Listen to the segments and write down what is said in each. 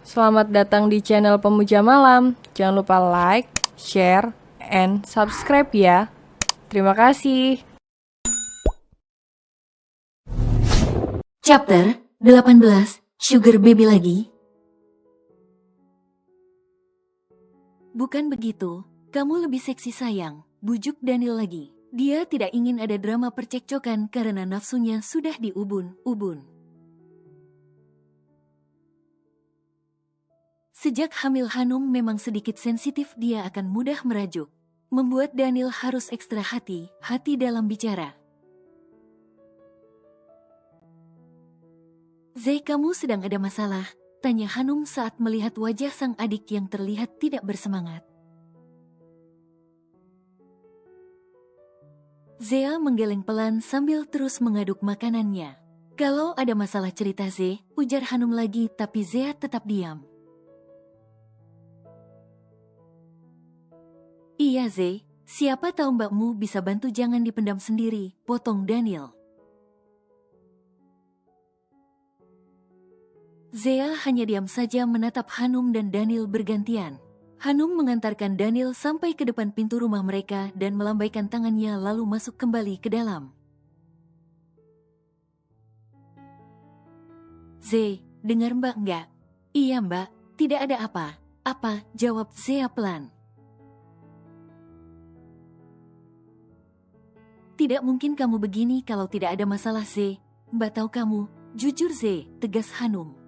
Selamat datang di channel Pemuja Malam. Jangan lupa like, share, and subscribe ya. Terima kasih. Chapter 18, Sugar Baby lagi. Bukan begitu, kamu lebih seksi sayang, bujuk Daniel lagi. Dia tidak ingin ada drama percekcokan karena nafsunya sudah diubun-ubun. Sejak hamil Hanum memang sedikit sensitif, dia akan mudah merajuk. Membuat Daniel harus ekstra hati-hati dalam bicara. Zee, kamu sedang ada masalah? Tanya Hanum saat melihat wajah sang adik yang terlihat tidak bersemangat. Zea menggeleng pelan sambil terus mengaduk makanannya. Kalau ada masalah cerita Zee, ujar Hanum lagi, tapi Zea tetap diam. Iya Zee, siapa tahu mbakmu bisa bantu, jangan dipendam sendiri, potong Daniel. Zea hanya diam saja menatap Hanum dan Daniel bergantian. Hanum mengantarkan Daniel sampai ke depan pintu rumah mereka dan melambaikan tangannya lalu masuk kembali ke dalam. Zee, dengar mbak nggak? Iya mbak, tidak ada apa. Apa? Jawab Zea pelan. Tidak mungkin kamu begini kalau tidak ada masalah Zee. Mbak tahu kamu, jujur Zee, tegas Hanum.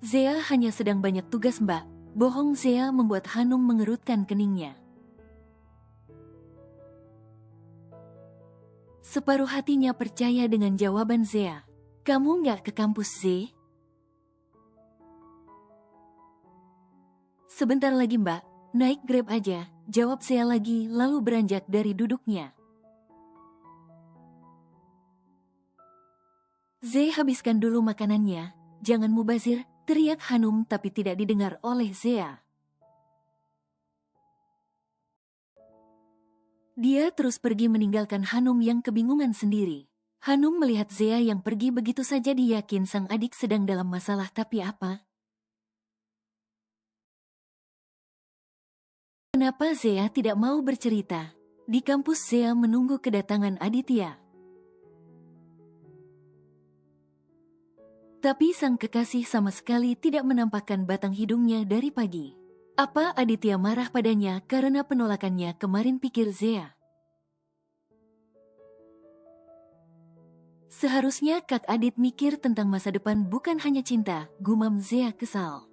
Zea hanya sedang banyak tugas mbak. Bohong Zea membuat Hanum mengerutkan keningnya. Separuh hatinya percaya dengan jawaban Zea. Kamu nggak ke kampus Zee? Sebentar lagi mbak, naik Grab aja, jawab Zea lagi lalu beranjak dari duduknya. Zee, habiskan dulu makanannya, jangan mubazir, teriak Hanum tapi tidak didengar oleh Zea. Dia terus pergi meninggalkan Hanum yang kebingungan sendiri. Hanum melihat Zea yang pergi begitu saja, dia yakin sang adik sedang dalam masalah, tapi apa? Kenapa Zea tidak mau bercerita? Di kampus Zea menunggu kedatangan Aditya. Tapi sang kekasih sama sekali tidak menampakkan batang hidungnya dari pagi. Apa Aditya marah padanya karena penolakannya kemarin, pikir Zea. Seharusnya Kak Adit mikir tentang masa depan, bukan hanya cinta, gumam Zea kesal.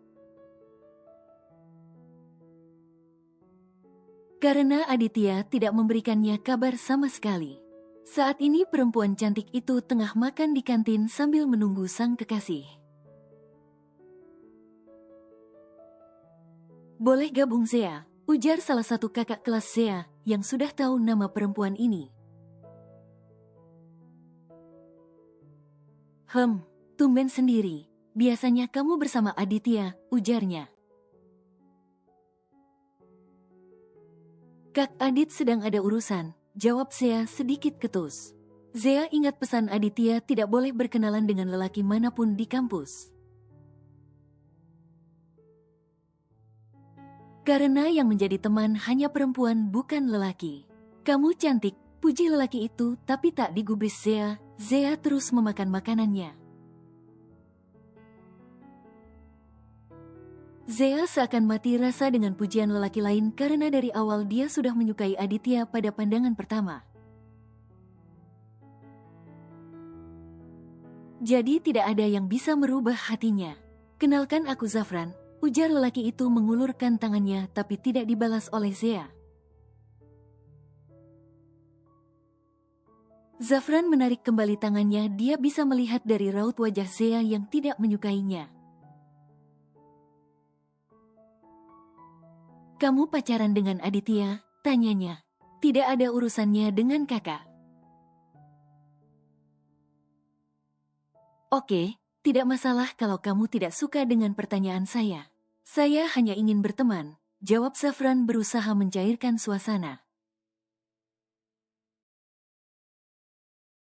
Karena Aditya tidak memberikannya kabar sama sekali. Saat ini perempuan cantik itu tengah makan di kantin sambil menunggu sang kekasih. Boleh gabung Zea, ujar salah satu kakak kelas Zea yang sudah tahu nama perempuan ini. Tumben sendiri. Biasanya kamu bersama Aditya, ujarnya. Kak Adit sedang ada urusan, jawab Zea sedikit ketus. Zea ingat pesan Aditya tidak boleh berkenalan dengan lelaki manapun di kampus. Karena yang menjadi teman hanya perempuan, bukan lelaki. Kamu cantik, puji lelaki itu, tapi tak digubris Zea. Zea terus memakan makanannya. Zea seakan mati rasa dengan pujian lelaki lain karena dari awal dia sudah menyukai Aditya pada pandangan pertama. Jadi tidak ada yang bisa merubah hatinya. Kenalkan aku Zafran, ujar lelaki itu mengulurkan tangannya tapi tidak dibalas oleh Zea. Zafran menarik kembali tangannya, dia bisa melihat dari raut wajah Zea yang tidak menyukainya. Kamu pacaran dengan Aditya? Tanyanya. Tidak ada urusannya dengan kakak. Oke, tidak masalah kalau kamu tidak suka dengan pertanyaan saya. Saya hanya ingin berteman, jawab Zafran berusaha mencairkan suasana.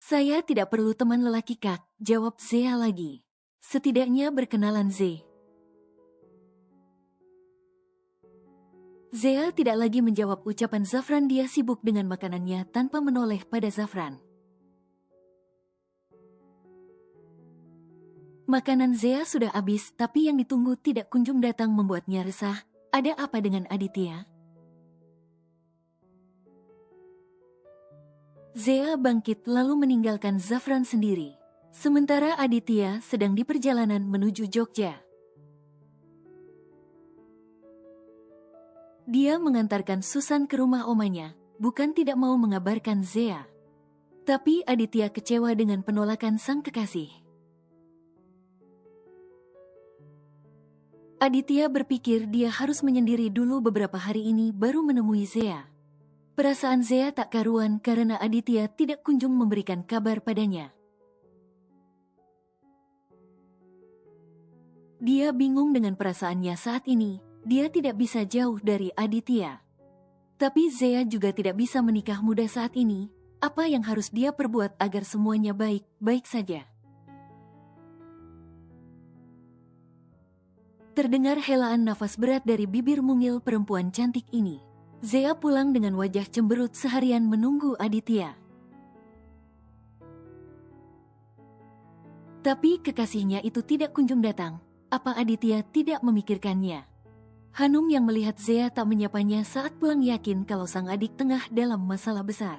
Saya tidak perlu teman lelaki Kak, jawab Zea lagi. Setidaknya berkenalan Ze. Zea tidak lagi menjawab ucapan Zafran, dia sibuk dengan makanannya tanpa menoleh pada Zafran. Makanan Zea sudah habis, tapi yang ditunggu tidak kunjung datang membuatnya resah. Ada apa dengan Aditya? Zea bangkit lalu meninggalkan Zafran sendiri. Sementara Aditya sedang di perjalanan menuju Jogja. Dia mengantarkan Susan ke rumah omanya, bukan tidak mau mengabarkan Zea. Tapi Aditya kecewa dengan penolakan sang kekasih. Aditya berpikir dia harus menyendiri dulu beberapa hari ini baru menemui Zea. Perasaan Zea tak karuan karena Aditya tidak kunjung memberikan kabar padanya. Dia bingung dengan perasaannya saat ini, dia tidak bisa jauh dari Aditya. Tapi Zea juga tidak bisa menikah muda saat ini, apa yang harus dia perbuat agar semuanya baik-baik saja? Terdengar helaan nafas berat dari bibir mungil perempuan cantik ini. Zea pulang dengan wajah cemberut seharian menunggu Aditya. Tapi kekasihnya itu tidak kunjung datang. Apa Aditya tidak memikirkannya? Hanum yang melihat Zea tak menyapanya saat pulang yakin kalau sang adik tengah dalam masalah besar.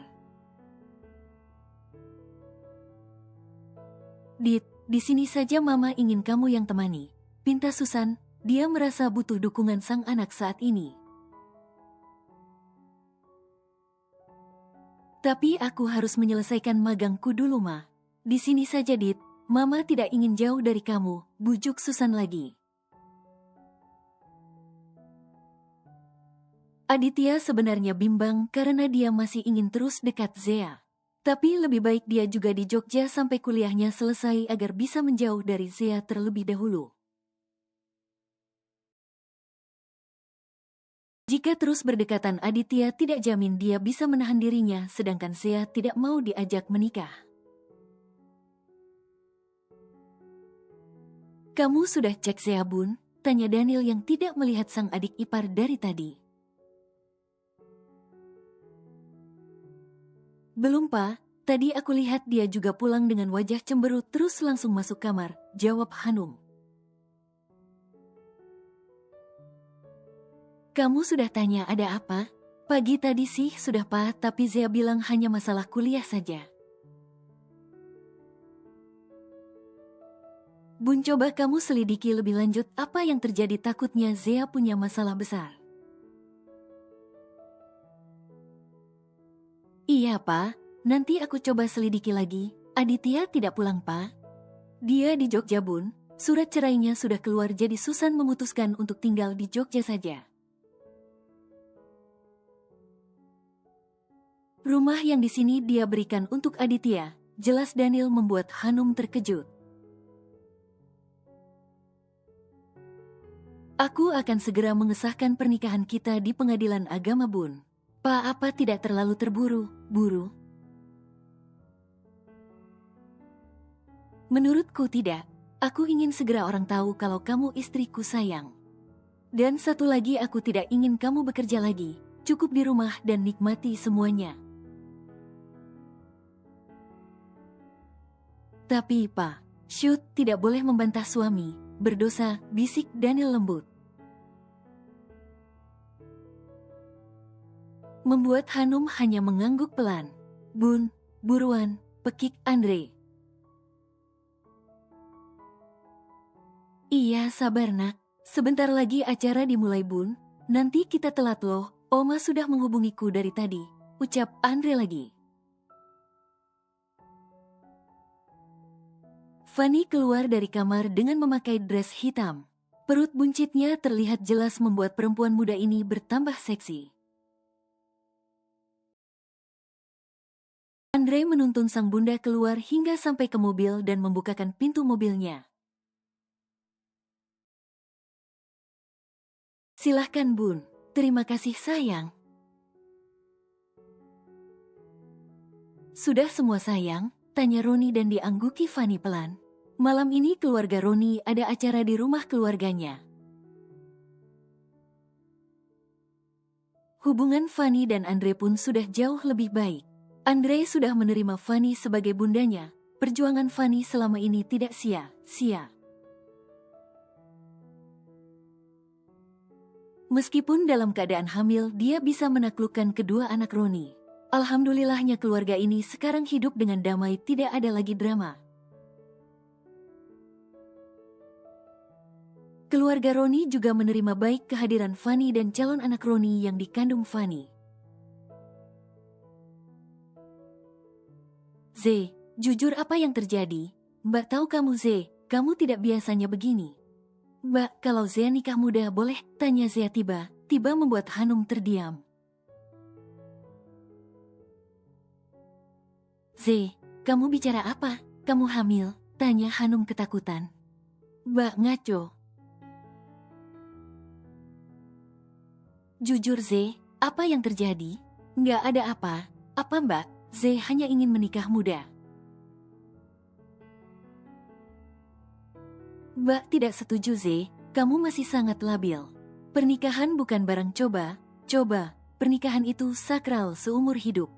Dit, di sini saja Mama ingin kamu yang temani. Pinta Susan, dia merasa butuh dukungan sang anak saat ini. Tapi aku harus menyelesaikan magangku dulu, Ma. Di sini saja, Dit. Mama tidak ingin jauh dari kamu, bujuk Susan lagi. Aditya sebenarnya bimbang karena dia masih ingin terus dekat Zea. Tapi lebih baik dia juga di Jogja sampai kuliahnya selesai agar bisa menjauh dari Zea terlebih dahulu. Jika terus berdekatan Aditya tidak jamin dia bisa menahan dirinya, sedangkan Zea tidak mau diajak menikah. Kamu sudah cek Zea, Bun? Tanya Daniel yang tidak melihat sang adik ipar dari tadi. Belum, Pak. Tadi aku lihat dia juga pulang dengan wajah cemberut terus langsung masuk kamar, jawab Hanum. Kamu sudah tanya ada apa? Pagi tadi sih sudah, Pak, tapi Zea bilang hanya masalah kuliah saja. Bun, coba kamu selidiki lebih lanjut apa yang terjadi, takutnya Zea punya masalah besar. Iya, Pak. Nanti aku coba selidiki lagi. Aditya tidak pulang, Pak. Dia di Jogja, Bun. Surat cerainya sudah keluar, jadi Susan memutuskan untuk tinggal di Jogja saja. Rumah yang di sini dia berikan untuk Aditya, jelas Daniel membuat Hanum terkejut. Aku akan segera mengesahkan pernikahan kita di pengadilan agama, Bun. Pak, apa tidak terlalu terburu-buru? Menurutku tidak. Aku ingin segera orang tahu kalau kamu istriku, sayang. Dan satu lagi, aku tidak ingin kamu bekerja lagi. Cukup di rumah dan nikmati semuanya. Tapi, Pak, Syut tidak boleh membantah suami. Berdosa, bisik Daniel lembut. Membuat Hanum hanya mengangguk pelan. Bun, buruan, pekik Andre. Iya, sabar nak. Sebentar lagi acara dimulai, Bun. Nanti kita telat loh. Oma sudah menghubungiku dari tadi, ucap Andre lagi. Fanny keluar dari kamar dengan memakai dress hitam. Perut buncitnya terlihat jelas membuat perempuan muda ini bertambah seksi. Andre menuntun sang bunda keluar hingga sampai ke mobil dan membukakan pintu mobilnya. Silahkan, Bun. Terima kasih, sayang. Sudah semua, sayang. Tanya Roni dan diangguki Fanny pelan. Malam ini keluarga Roni ada acara di rumah keluarganya. Hubungan Fanny dan Andre pun sudah jauh lebih baik. Andre sudah menerima Fanny sebagai bundanya. Perjuangan Fanny selama ini tidak sia-sia. Meskipun dalam keadaan hamil, dia bisa menaklukkan kedua anak Roni. Alhamdulillahnya keluarga ini sekarang hidup dengan damai, tidak ada lagi drama. Keluarga Roni juga menerima baik kehadiran Fanny dan calon anak Roni yang dikandung Fanny. Z, jujur apa yang terjadi? Mbak tahu kamu Z, kamu tidak biasanya begini. Mbak, kalau Z nikah muda boleh? Tanya Z tiba membuat Hanum terdiam. Z, kamu bicara apa? Kamu hamil? Tanya Hanum ketakutan. Mbak ngaco. Jujur Z, apa yang terjadi? Nggak ada apa. Apa Mbak? Z hanya ingin menikah muda. Mbak tidak setuju Z, kamu masih sangat labil. Pernikahan bukan barang coba, pernikahan itu sakral seumur hidup.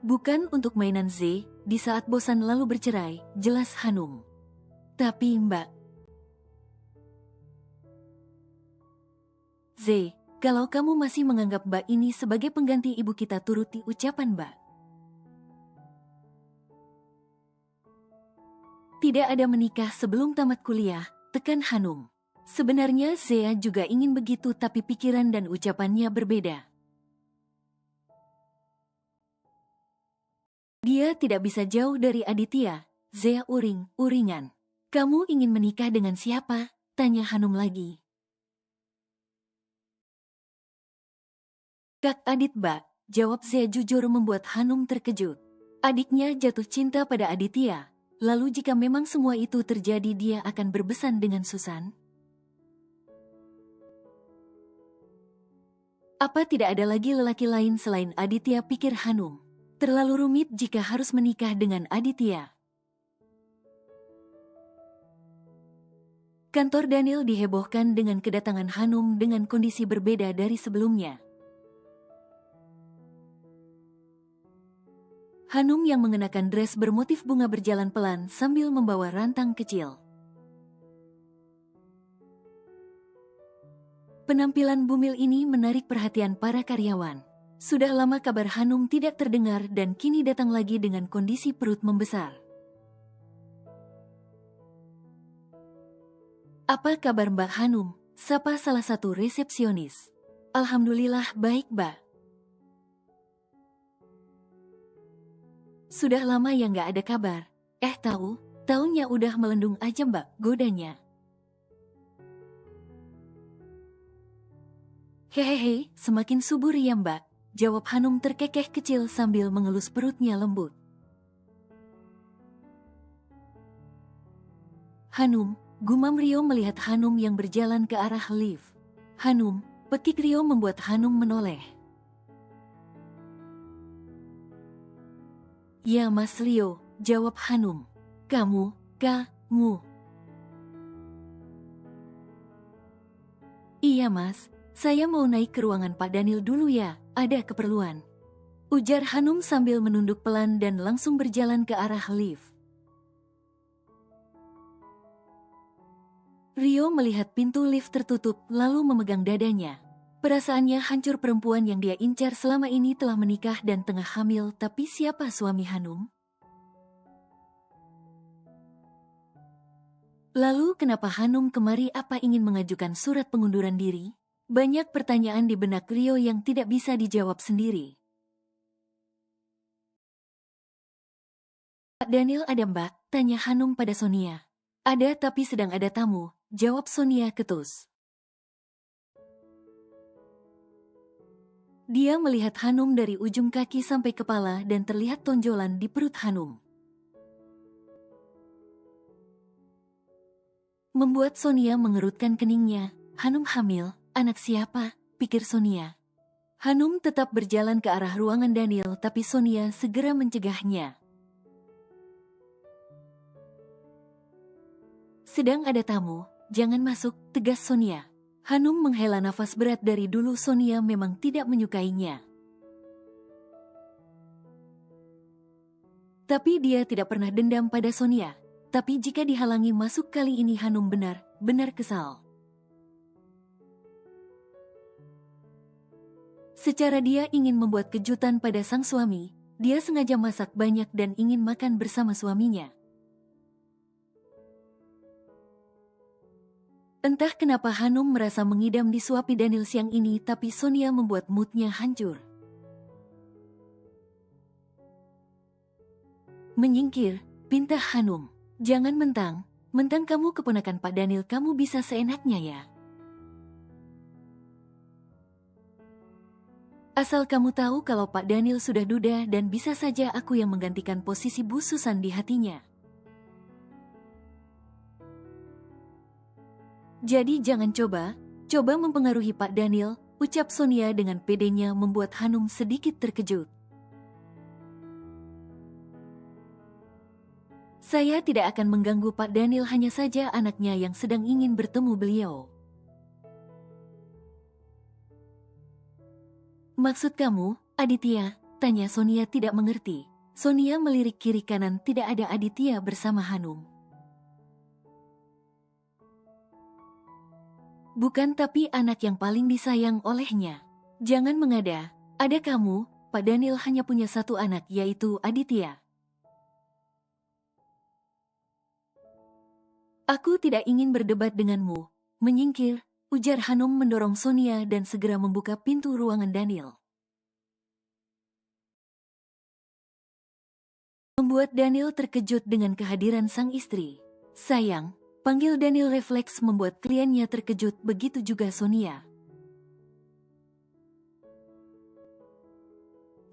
Bukan untuk mainan Z, di saat bosan lalu bercerai, jelas Hanum. Tapi Mbak, Z, kalau kamu masih menganggap Mbak ini sebagai pengganti ibu kita, turuti ucapan Mbak. Tidak ada menikah sebelum tamat kuliah, tekan Hanum. Sebenarnya Zea juga ingin begitu tapi pikiran dan ucapannya berbeda. Dia tidak bisa jauh dari Aditya. Zea uringan. Kamu ingin menikah dengan siapa? Tanya Hanum lagi. Kak Adit Mbak, jawab Zea jujur membuat Hanum terkejut. Adiknya jatuh cinta pada Aditya. Lalu jika memang semua itu terjadi, dia akan berbesan dengan Susan? Apa tidak ada lagi lelaki lain selain Aditya, pikir Hanum. Terlalu rumit jika harus menikah dengan Aditya. Kantor Daniel dihebohkan dengan kedatangan Hanum dengan kondisi berbeda dari sebelumnya. Hanum yang mengenakan dress bermotif bunga berjalan pelan sambil membawa rantang kecil. Penampilan bumil ini menarik perhatian para karyawan. Sudah lama kabar Hanum tidak terdengar dan kini datang lagi dengan kondisi perut membesar. Apa kabar Mbak Hanum? Sapa salah satu resepsionis. Alhamdulillah baik Mbak. Sudah lama ya nggak ada kabar. Tahunnya udah melendung aja Mbak, godanya. Hehehe, semakin subur ya Mbak, jawab Hanum terkekeh kecil sambil mengelus perutnya lembut. Hanum, gumam Rio melihat Hanum yang berjalan ke arah lift. Hanum, pekik Rio membuat Hanum menoleh. Ya Mas Rio, jawab Hanum. Kamu. Iya Mas, saya mau naik ke ruangan Pak Daniel dulu ya, ada keperluan. Ujar Hanum sambil menunduk pelan dan langsung berjalan ke arah lift. Rio melihat pintu lift tertutup lalu memegang dadanya. Perasaannya hancur, perempuan yang dia incar selama ini telah menikah dan tengah hamil, tapi siapa suami Hanum? Lalu kenapa Hanum kemari, apa ingin mengajukan surat pengunduran diri? Banyak pertanyaan di benak Rio yang tidak bisa dijawab sendiri. Pak Daniel ada Mbak? Tanya Hanum pada Sonia. Ada tapi sedang ada tamu, jawab Sonia ketus. Dia melihat Hanum dari ujung kaki sampai kepala dan terlihat tonjolan di perut Hanum. Membuat Sonia mengerutkan keningnya. Hanum hamil, anak siapa? Pikir Sonia. Hanum tetap berjalan ke arah ruangan Daniel, tapi Sonia segera mencegahnya. Sedang ada tamu, jangan masuk, tegas Sonia. Hanum menghela nafas berat. Dari dulu Sonia memang tidak menyukainya. Tapi dia tidak pernah dendam pada Sonia. Tapi jika dihalangi masuk kali ini Hanum benar-benar kesal. Secara dia ingin membuat kejutan pada sang suami, dia sengaja masak banyak dan ingin makan bersama suaminya. Entah kenapa Hanum merasa mengidam disuapi Daniel siang ini, tapi Sonia membuat moodnya hancur. Menyingkir, pinta Hanum. Jangan mentang kamu keponakan Pak Daniel kamu bisa seenaknya ya. Asal kamu tahu kalau Pak Daniel sudah duda dan bisa saja aku yang menggantikan posisi Bu Susan di hatinya. Jadi jangan coba mempengaruhi Pak Daniel, ucap Sonia dengan pedenya membuat Hanum sedikit terkejut. Saya tidak akan mengganggu Pak Daniel, hanya saja anaknya yang sedang ingin bertemu beliau. Maksud kamu, Aditya? Tanya Sonia tidak mengerti. Sonia melirik kiri kanan, tidak ada Aditya bersama Hanum. Bukan, tapi anak yang paling disayang olehnya. Jangan mengada, ada kamu, Pak Daniel hanya punya satu anak yaitu Aditya. Aku tidak ingin berdebat denganmu. Menyingkir, ujar Hanum mendorong Sonia dan segera membuka pintu ruangan Daniel. Membuat Daniel terkejut dengan kehadiran sang istri. Sayang, panggil Daniel. Refleks membuat kliennya terkejut, begitu juga Sonia.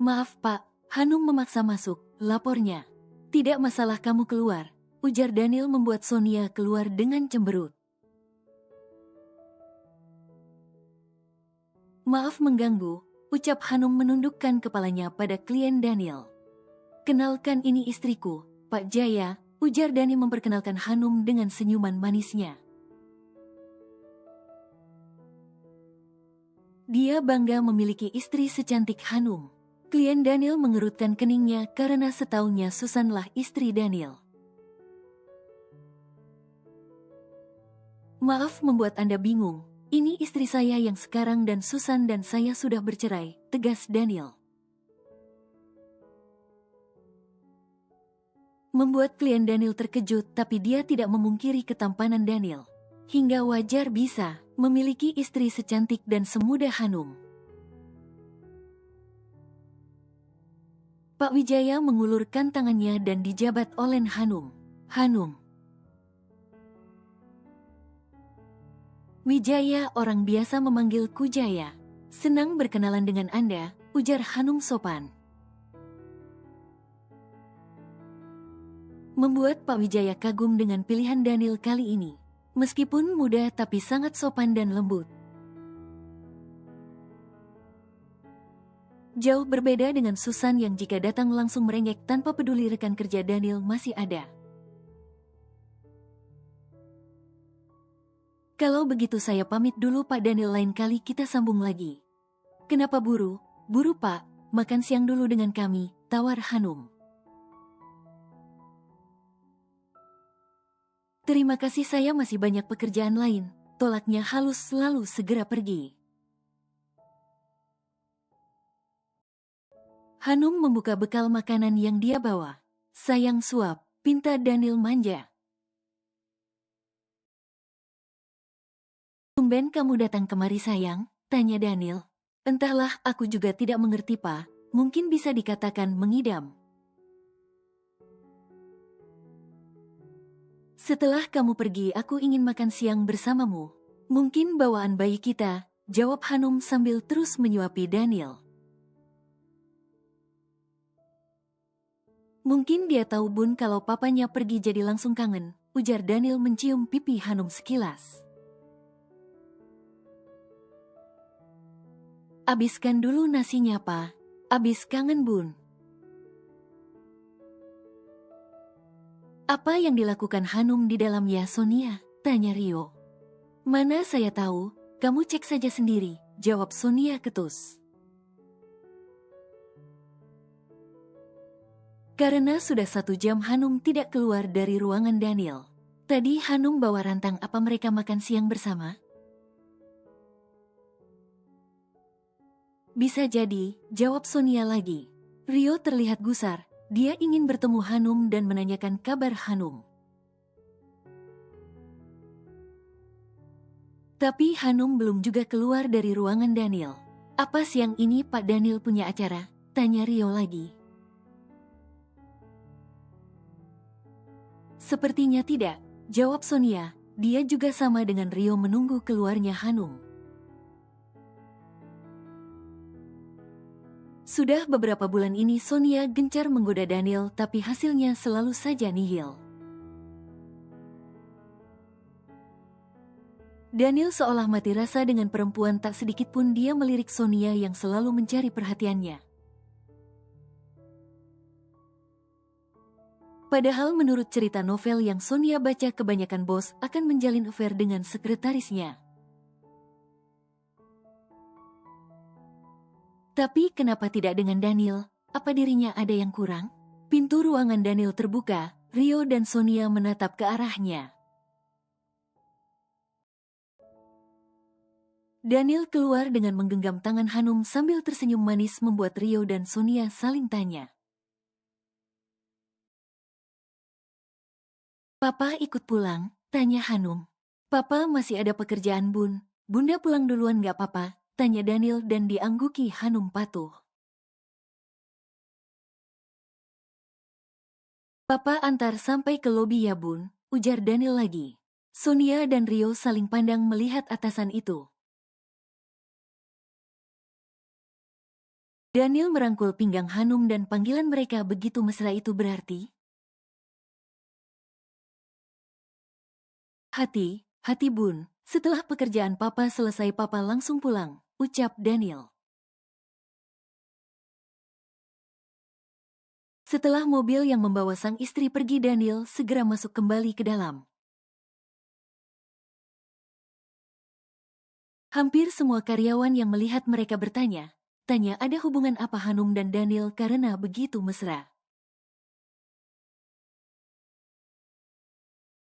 Maaf Pak, Hanum memaksa masuk, lapornya. Tidak masalah, kamu keluar, ujar Daniel membuat Sonia keluar dengan cemberut. Maaf mengganggu, ucap Hanum menundukkan kepalanya pada klien Daniel. Kenalkan, ini istriku, Pak Jaya, ujar Dani memperkenalkan Hanum dengan senyuman manisnya. Dia bangga memiliki istri secantik Hanum. Klien Daniel mengerutkan keningnya karena setahunya Susanlah istri Daniel. Maaf membuat Anda bingung, ini istri saya yang sekarang dan Susan dan saya sudah bercerai, tegas Daniel. Membuat klien Daniel terkejut, tapi dia tidak memungkiri ketampanan Daniel. Hingga wajar bisa memiliki istri secantik dan semuda Hanum. Pak Wijaya mengulurkan tangannya dan dijabat oleh Hanum. Hanum. Wijaya, orang biasa memanggilku Jaya. Senang berkenalan dengan Anda, ujar Hanum sopan. Membuat Pak Wijaya kagum dengan pilihan Daniel kali ini. Meskipun muda tapi sangat sopan dan lembut. Jauh berbeda dengan Susan yang jika datang langsung merengek tanpa peduli rekan kerja Daniel masih ada. Kalau begitu saya pamit dulu Pak Daniel, lain kali kita sambung lagi. Kenapa buru? Buru Pak, makan siang dulu dengan kami, tawar Hanum. Terima kasih, saya masih banyak pekerjaan lain, tolaknya halus lalu segera pergi. Hanum membuka bekal makanan yang dia bawa. Sayang suap, pinta Daniel manja. Tumben kamu datang kemari sayang, tanya Daniel. Entahlah, aku juga tidak mengerti Pak, mungkin bisa dikatakan mengidam. Setelah kamu pergi aku ingin makan siang bersamamu. Mungkin bawaan bayi kita, jawab Hanum sambil terus menyuapi Daniel. Mungkin dia tahu Bun kalau papanya pergi jadi langsung kangen, ujar Daniel mencium pipi Hanum sekilas. Abiskan dulu nasinya, Pak. Abis kangen, Bun. Apa yang dilakukan Hanum di dalam ya, Sonia? Tanya Rio. Mana saya tahu, kamu cek saja sendiri, jawab Sonia ketus. Karena sudah 1 jam Hanum tidak keluar dari ruangan Daniel. Tadi Hanum bawa rantang apa mereka makan siang bersama? Bisa jadi, jawab Sonia lagi. Rio terlihat gusar, dia ingin bertemu Hanum dan menanyakan kabar Hanum. Tapi Hanum belum juga keluar dari ruangan Daniel. Apa siang ini Pak Daniel punya acara? Tanya Rio lagi. Sepertinya tidak, jawab Sonia. Dia juga sama dengan Rio menunggu keluarnya Hanum. Sudah beberapa bulan ini Sonia gencar menggoda Daniel, tapi hasilnya selalu saja nihil. Daniel seolah mati rasa dengan perempuan, tak sedikit pun dia melirik Sonia yang selalu mencari perhatiannya. Padahal menurut cerita novel yang Sonia baca, kebanyakan bos akan menjalin affair dengan sekretarisnya. Tapi kenapa tidak dengan Daniel? Apa dirinya ada yang kurang? Pintu ruangan Daniel terbuka, Rio dan Sonia menatap ke arahnya. Daniel keluar dengan menggenggam tangan Hanum sambil tersenyum manis, membuat Rio dan Sonia saling tanya. Papa ikut pulang, tanya Hanum. Papa masih ada pekerjaan, Bun. Bunda pulang duluan gak papa? Tanya Daniel dan diangguki Hanum patuh. Papa antar sampai ke lobi ya, Bun, ujar Daniel lagi. Sonia dan Rio saling pandang melihat atasan itu. Daniel merangkul pinggang Hanum dan panggilan mereka begitu mesra itu berarti. Hati Bun, setelah pekerjaan papa selesai papa langsung pulang, ucap Daniel. Setelah mobil yang membawa sang istri pergi, Daniel segera masuk kembali ke dalam. Hampir semua karyawan yang melihat mereka bertanya, ada hubungan apa Hanum dan Daniel karena begitu mesra.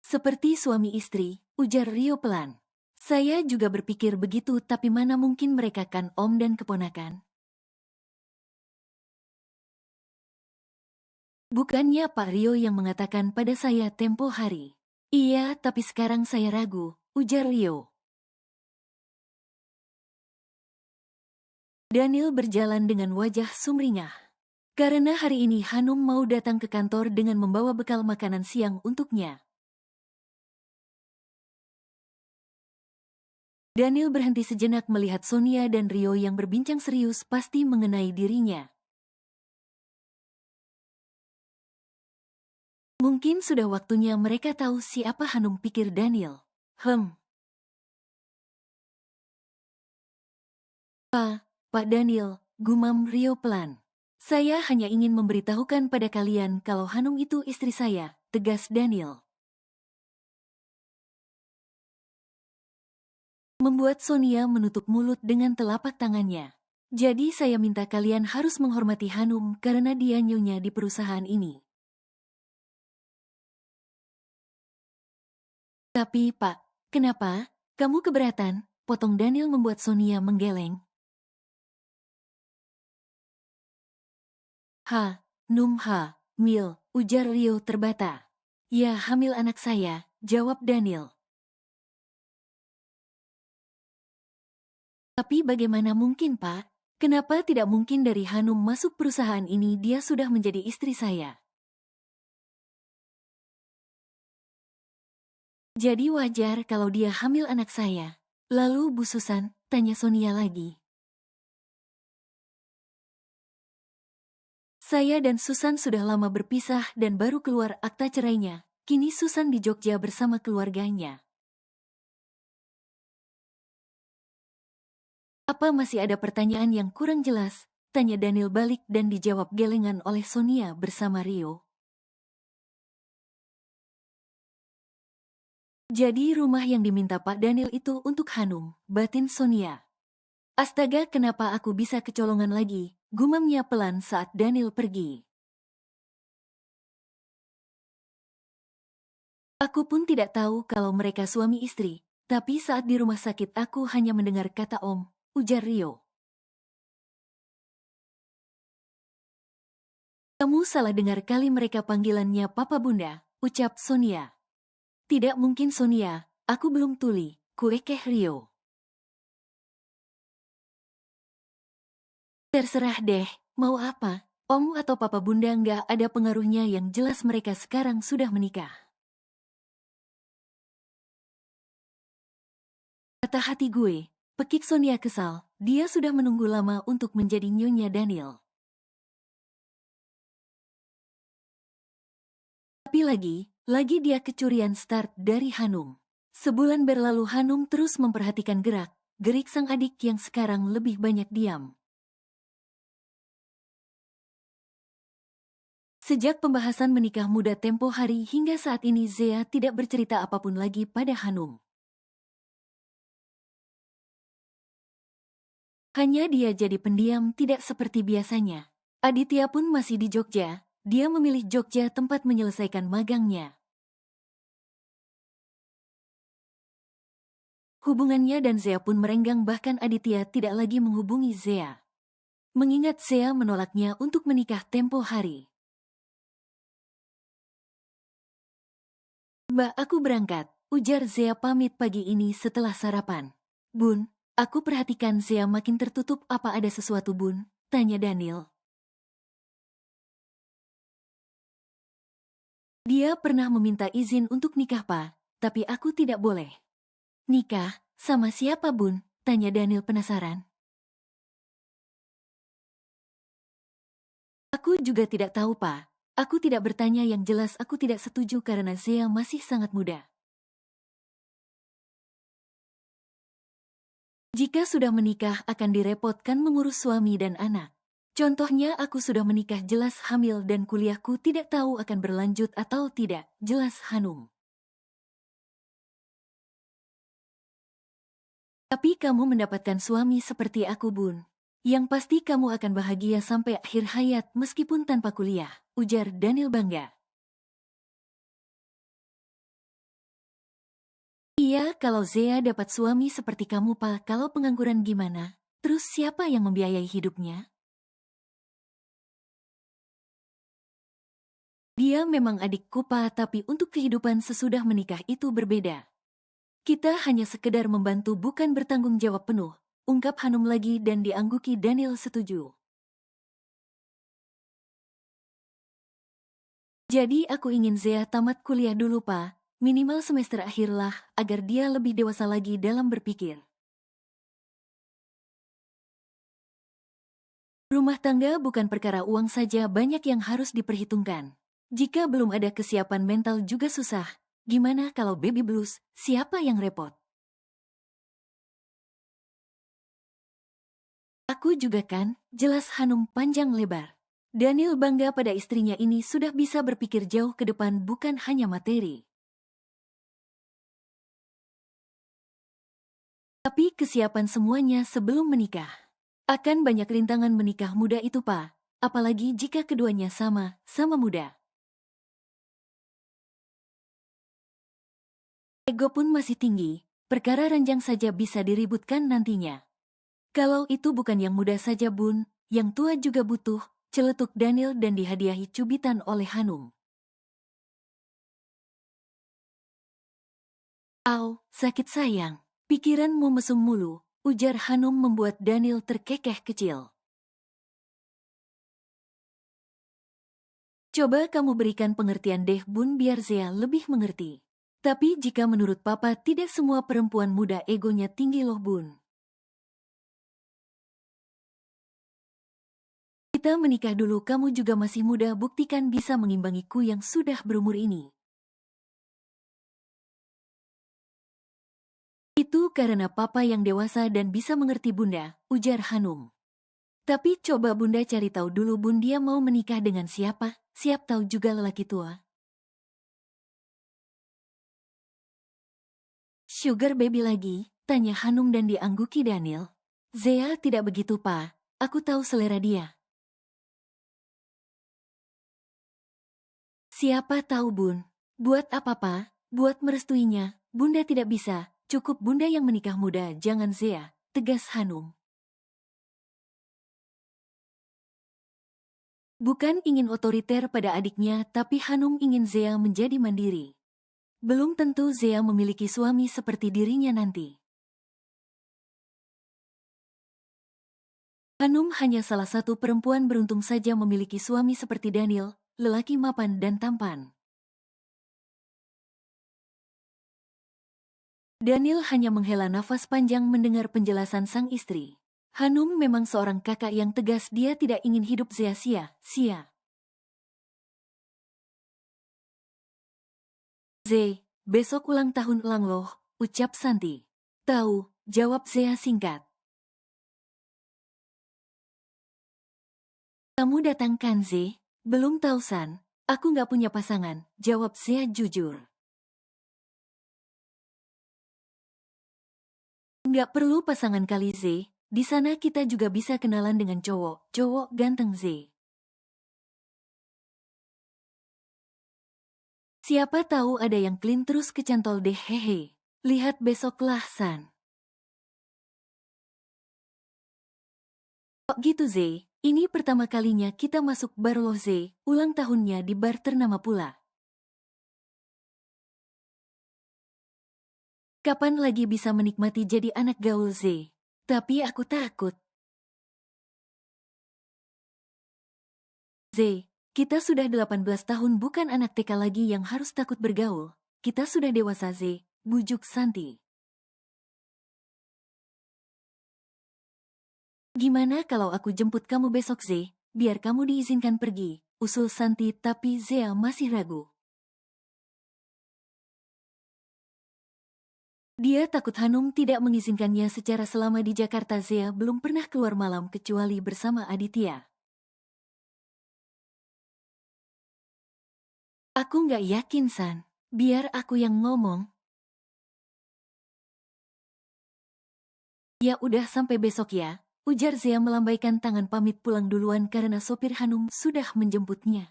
Seperti suami istri, ujar Rio pelan. Saya juga berpikir begitu, tapi mana mungkin mereka kan om dan keponakan. Bukannya Pak Rio yang mengatakan pada saya tempo hari. Iya, tapi sekarang saya ragu, ujar Rio. Daniel berjalan dengan wajah sumringah. Karena hari ini Hanum mau datang ke kantor dengan membawa bekal makanan siang untuknya. Daniel berhenti sejenak melihat Sonia dan Rio yang berbincang serius, pasti mengenai dirinya. Mungkin sudah waktunya mereka tahu siapa Hanum, pikir Daniel. Pak Daniel, gumam Rio pelan. Saya hanya ingin memberitahukan pada kalian kalau Hanum itu istri saya, tegas Daniel. Membuat Sonia menutup mulut dengan telapak tangannya. Jadi saya minta kalian harus menghormati Hanum karena dia nyonya di perusahaan ini. Tapi Pak, kenapa? Kamu keberatan? Potong Daniel membuat Sonia menggeleng. Mil, ujar Rio terbata. Ya, hamil anak saya, jawab Daniel. Tapi bagaimana mungkin, Pak? Kenapa tidak mungkin dari Hanum masuk perusahaan ini? Dia sudah menjadi istri saya. Jadi wajar kalau dia hamil anak saya. Lalu Bu Susan, tanya Sonia lagi. Saya dan Susan sudah lama berpisah dan baru keluar akta cerainya. Kini Susan di Jogja bersama keluarganya. Apa masih ada pertanyaan yang kurang jelas? Tanya Daniel balik dan dijawab gelengan oleh Sonia bersama Rio. Jadi rumah yang diminta Pak Daniel itu untuk Hanum, batin Sonia. Astaga, kenapa aku bisa kecolongan lagi? Gumamnya pelan saat Daniel pergi. Aku pun tidak tahu kalau mereka suami istri, tapi saat di rumah sakit aku hanya mendengar kata Om, ujar Rio. Kamu salah dengar kali mereka panggilannya Papa Bunda, ucap Sonia. Tidak mungkin Sonia, aku belum tuli, kuekeh Rio. Terserah deh, mau apa? Om atau Papa Bunda nggak ada pengaruhnya, yang jelas mereka sekarang sudah menikah. Kata hati gue, pekik Sonia kesal, dia sudah menunggu lama untuk menjadi nyonya Daniel. Tapi lagi dia kecurian start dari Hanum. Sebulan berlalu Hanum terus memperhatikan gerik sang adik yang sekarang lebih banyak diam. Sejak pembahasan menikah muda tempo hari hingga saat ini Zea tidak bercerita apapun lagi pada Hanum. Hanya dia jadi pendiam tidak seperti biasanya. Aditya pun masih di Jogja, dia memilih Jogja tempat menyelesaikan magangnya. Hubungannya dan Zea pun merenggang, bahkan Aditya tidak lagi menghubungi Zea. Mengingat Zea menolaknya untuk menikah tempo hari. Mbak, aku berangkat, ujar Zea pamit pagi ini setelah sarapan. Bun, aku perhatikan Zea makin tertutup, apa ada sesuatu Bun? Tanya Daniel. Dia pernah meminta izin untuk nikah Pak, tapi aku tidak boleh. Nikah? Sama siapa Bun? Tanya Daniel penasaran. Aku juga tidak tahu Pak. Aku tidak bertanya, yang jelas aku tidak setuju karena Zea masih sangat muda. Jika sudah menikah akan direpotkan mengurus suami dan anak. Contohnya aku sudah menikah jelas hamil dan kuliahku tidak tahu akan berlanjut atau tidak, jelas Hanum. Tapi kamu mendapatkan suami seperti aku Bun. Yang pasti kamu akan bahagia sampai akhir hayat meskipun tanpa kuliah, ujar Daniel bangga. Iya, kalau Zea dapat suami seperti kamu Pak, kalau pengangguran gimana? Terus siapa yang membiayai hidupnya? Dia memang adikku Pak, tapi untuk kehidupan sesudah menikah itu berbeda. Kita hanya sekedar membantu, bukan bertanggung jawab penuh, ungkap Hanum lagi dan diangguki Daniel setuju. Jadi aku ingin Zea tamat kuliah dulu Pak, minimal semester akhir lah, agar dia lebih dewasa lagi dalam berpikir. Rumah tangga bukan perkara uang saja, banyak yang harus diperhitungkan. Jika belum ada kesiapan mental juga susah. Gimana kalau baby blues, siapa yang repot? Aku juga kan, jelas Hanum panjang lebar. Daniel bangga pada istrinya ini sudah bisa berpikir jauh ke depan, bukan hanya materi. Tapi kesiapan semuanya sebelum menikah. Akan banyak rintangan menikah muda itu Pak, apalagi jika keduanya sama muda. Ego pun masih tinggi, perkara ranjang saja bisa diributkan nantinya. Kalau itu bukan yang muda saja Bun, yang tua juga butuh, celetuk Daniel dan dihadiahi cubitan oleh Hanum. Au, sakit sayang, pikiranmu mesum mulu, ujar Hanum membuat Daniel terkekeh kecil. Coba kamu berikan pengertian deh Bun, biar Zea lebih mengerti. Tapi jika menurut Papa tidak semua perempuan muda egonya tinggi loh Bun. Kita menikah dulu, kamu juga masih muda, buktikan bisa mengimbangiku yang sudah berumur ini. Itu karena papa yang dewasa dan bisa mengerti bunda, ujar Hanum. Tapi coba bunda cari tahu dulu bun dia mau menikah dengan siapa, siap tahu juga lelaki tua. Sugar baby lagi, tanya Hanum dan diangguki Daniel. Zea tidak begitu pa, aku tahu selera dia. Siapa tahu bun, buat apa pa, buat merestuinya, bunda tidak bisa. Cukup bunda yang menikah muda, jangan Zea, tegas Hanum. Bukan ingin otoriter pada adiknya, tapi Hanum ingin Zea menjadi mandiri. Belum tentu Zea memiliki suami seperti dirinya nanti. Hanum hanya salah satu perempuan beruntung saja memiliki suami seperti Daniel, lelaki mapan dan tampan. Daniel hanya menghela nafas panjang mendengar penjelasan sang istri. Hanum memang seorang kakak yang tegas, dia tidak ingin hidup sia-sia. Zee, besok ulang tahun elang loh, ucap Santi. Tahu, jawab Zea singkat. Kamu datang kan Zee? Belum tahu San, aku nggak punya pasangan, jawab Zea jujur. Nggak perlu pasangan kali Zee, di sana kita juga bisa kenalan dengan cowok ganteng Zee. Siapa tahu ada yang clean terus kecantol deh hehe. Lihat besoklah San. Kok gitu Zee, ini pertama kalinya kita masuk bar loh Zee, ulang tahunnya di bar ternama pula. Kapan lagi bisa menikmati jadi anak gaul Zee? Tapi aku takut. Zee, kita sudah 18 tahun bukan anak TK lagi yang harus takut bergaul. Kita sudah dewasa Zee, bujuk Santi. Gimana kalau aku jemput kamu besok Zee, biar kamu diizinkan pergi, usul Santi tapi Zea masih ragu. Dia takut Hanum tidak mengizinkannya secara selama di Jakarta. Zea belum pernah keluar malam kecuali bersama Aditya. Aku nggak yakin San, biar aku yang ngomong. Ya udah sampai besok ya, ujar Zea melambaikan tangan pamit pulang duluan karena sopir Hanum sudah menjemputnya.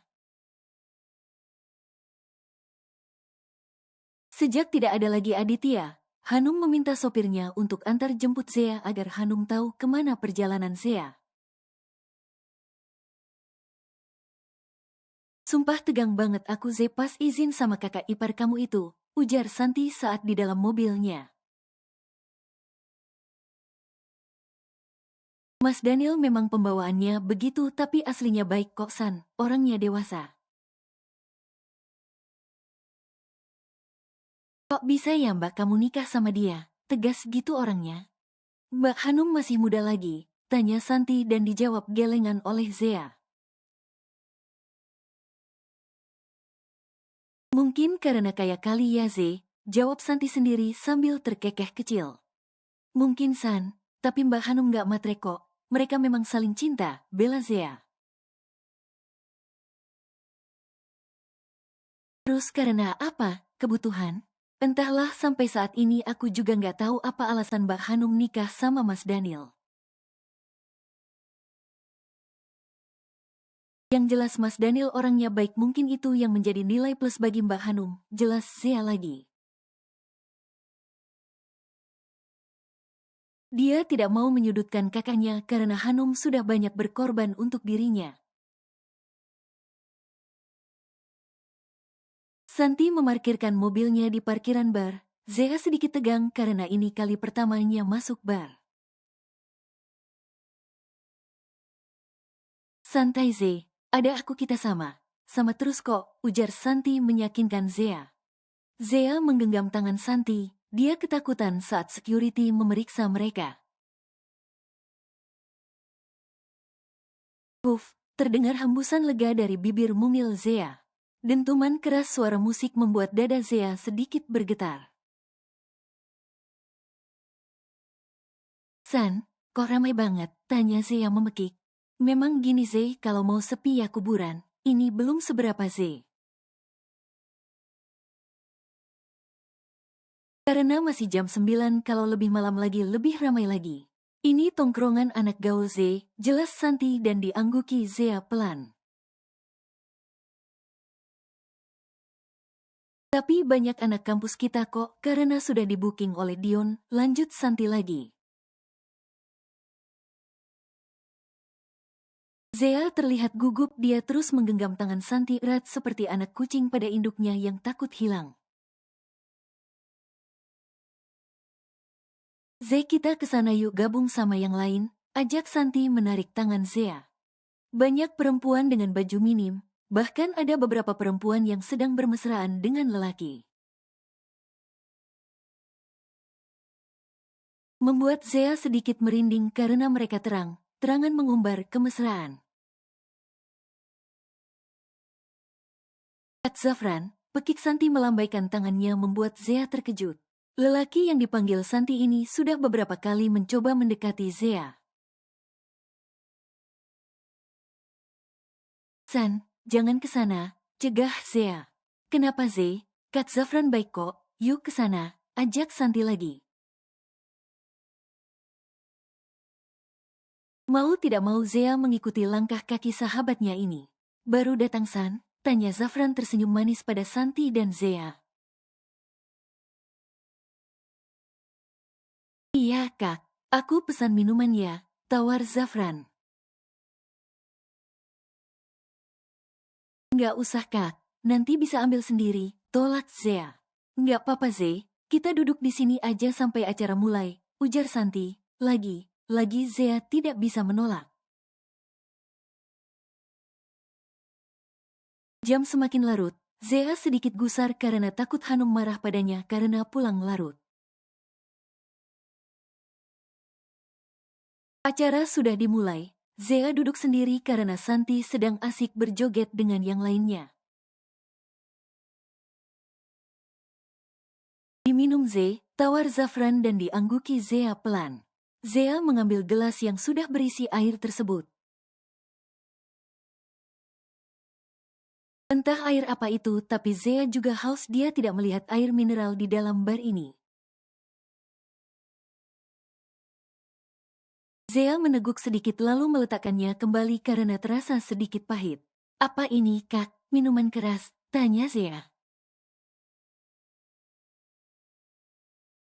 Sejak tidak ada lagi Aditya, Hanum meminta sopirnya untuk antar jemput Zea agar Hanum tahu kemana perjalanan Zea. Sumpah tegang banget aku Zee pas izin sama kakak ipar kamu itu, ujar Santi saat di dalam mobilnya. Mas Daniel memang pembawaannya begitu tapi aslinya baik kok San, orangnya dewasa. Kok bisa ya mbak kamu nikah sama dia, tegas gitu orangnya? Mbak Hanum masih muda lagi, tanya Santi dan dijawab gelengan oleh Zea. Mungkin karena kaya kali ya Zee, jawab Santi sendiri sambil terkekeh kecil. Mungkin San, tapi Mbak Hanum gak matre kok, mereka memang saling cinta, bela Zea. Terus karena apa, kebutuhan? Entahlah sampai saat ini aku juga nggak tahu apa alasan Mbak Hanum nikah sama Mas Daniel. Yang jelas Mas Daniel orangnya baik, mungkin itu yang menjadi nilai plus bagi Mbak Hanum, jelas Zea lagi. Dia tidak mau menyudutkan kakaknya karena Hanum sudah banyak berkorban untuk dirinya. Santi memarkirkan mobilnya di parkiran bar. Zea sedikit tegang karena ini kali pertamanya masuk bar. Santai Zee, ada aku kita sama. Sama terus kok, ujar Santi meyakinkan Zea. Zea menggenggam tangan Santi, dia ketakutan saat security memeriksa mereka. Puff, terdengar hembusan lega dari bibir mungil Zea. Dentuman keras suara musik membuat dada Zea sedikit bergetar. San, kok ramai banget? Tanya Zea memekik. Memang gini Zee, kalau mau sepi ya kuburan. Ini belum seberapa Zee. Karena masih jam 9, kalau lebih malam lagi lebih ramai lagi. Ini tongkrongan anak gaul Zee, jelas Santi dan diangguki Zea pelan. Tapi banyak anak kampus kita kok, karena sudah di-booking oleh Dion, lanjut Santi lagi. Zea terlihat gugup, dia terus menggenggam tangan Santi erat seperti anak kucing pada induknya yang takut hilang. Zee, kita kesana yuk, gabung sama yang lain, ajak Santi menarik tangan Zea. Banyak perempuan dengan baju minim, bahkan ada beberapa perempuan yang sedang bermesraan dengan lelaki. Membuat Zea sedikit merinding karena mereka terangan mengumbar kemesraan. Kak Zafran, pekik Santi melambaikan tangannya membuat Zea terkejut. Lelaki yang dipanggil Santi ini sudah beberapa kali mencoba mendekati Zea. San, jangan ke sana, cegah Zea. Kenapa Zee? Kak Zafran baik kok, yuk ke sana, ajak Santi lagi. Mau tidak mau Zea mengikuti langkah kaki sahabatnya ini. Baru datang San, tanya Zafran tersenyum manis pada Santi dan Zea. Iya kak, aku pesan minuman ya, tawar Zafran. Nggak usah kak, nanti bisa ambil sendiri, tolak Zea. Nggak apa-apa Zee, kita duduk di sini aja sampai acara mulai, ujar Santi. Lagi Zea tidak bisa menolak. Jam semakin larut, Zea sedikit gusar karena takut Hanum marah padanya karena pulang larut. Acara sudah dimulai, Zea duduk sendiri karena Santi sedang asik berjoget dengan yang lainnya. Diminum Zee, tawar Zafran dan diangguki Zea pelan. Zea mengambil gelas yang sudah berisi air tersebut. Entah air apa itu, tapi Zea juga haus, dia tidak melihat air mineral di dalam bar ini. Zea meneguk sedikit lalu meletakkannya kembali karena terasa sedikit pahit. Apa ini, Kak? Minuman keras? Tanya Zea.